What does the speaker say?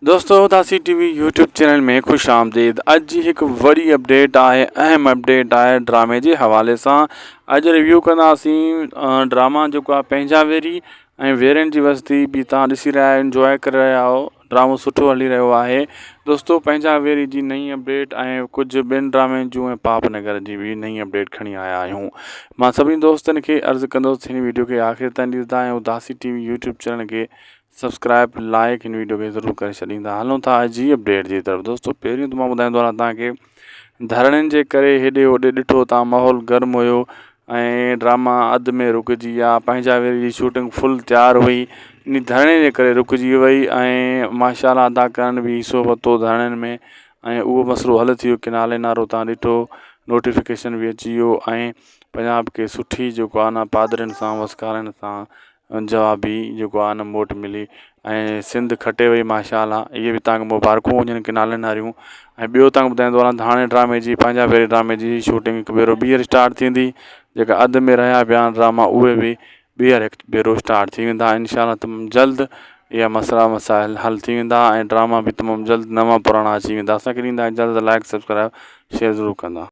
दोस्तों उदासी TV YouTube channel में खुश आमदीद। अॼु जी हिकु वॾी अपडेट आहे, अहम अपडेट आहे ड्रामे जे हवाले सां। अॼु रिव्यू कंदासीं ड्रामा जेको आहे पंहिंजा वेरी ऐं वेरनि जी बस्ती। बि तव्हां ॾिसी रहिया आहियो, इंजॉय करे रहिया आहियो, ड्रामो सुठो हली रहियो आहे। दोस्तों पंहिंजा वेरी जी नई अपडेट ऐं कुझु ॿियनि ड्रामनि जूं ऐं पापनगर जी बि नई अपडेट खणी आया आहियूं। मां सभिनी दोस्तनि खे अर्ज़ु कंदुसि हिन वीडियो खे आख़िर ताईं ॾिसंदा ऐं उदासी टीवी यूट्यूब चैनल खे सब्सक्राइब लाइक हिन वीडियो खे ज़रूरु करे छॾींदा। हलूं था अॼु जी अपडेट जी तरफ़। दोस्तों पहिरियों त मां ॿुधाईंदो आहियां तव्हांखे, धरणियुनि जे करे हेॾे होॾे ॾिठो तव्हां माहौल गर्म हुयो ऐं ड्रामा अधु में रुकिजी विया। पंहिंजा वेरी जी शूटिंग फुल तयारु हुई, इन धरणे जे करे रुकिजी वई ऐं माशाल्लाह अदाकारनि बि हिसो वरितो धरणियुनि में ऐं उहो मसइलो हल थी वियो। किनाले नारो तव्हां ॾिठो, नोटिफिकेशन बि अची वियो ऐं पंजाब खे सुठी जेको आहे न पादरनि सां वसकारनि सां जवाबी जेको आहे न मोट मिली ऐं सिंध खटे वई माशाल्लाह। इहे बि तव्हांखे मुबारकूं हुजनि किनालनि वारियूं। ऐं ॿियो तव्हांखे ॿुधाईंदो आहियां, हाणे ड्रामे जी पंहिंजा वेरे ड्रामे जी शूटिंग हिकु भेरो ॿीहर स्टार्ट थींदी। जेका अधु में रहिया पिया ड्रामा उहे बि ॿीहर हिकु भेरो स्टार्ट थी वेंदा इंशाल्लाह। तमामु जल्द इहा मसइला मसाइल हल थी वेंदा ऐं ड्रामा बि तमामु जल्द नवां पुराणा अची वेंदा। असांखे ॾींदा जल्द लाइक सब्सक्राइब शेयर ज़रूरु कंदा।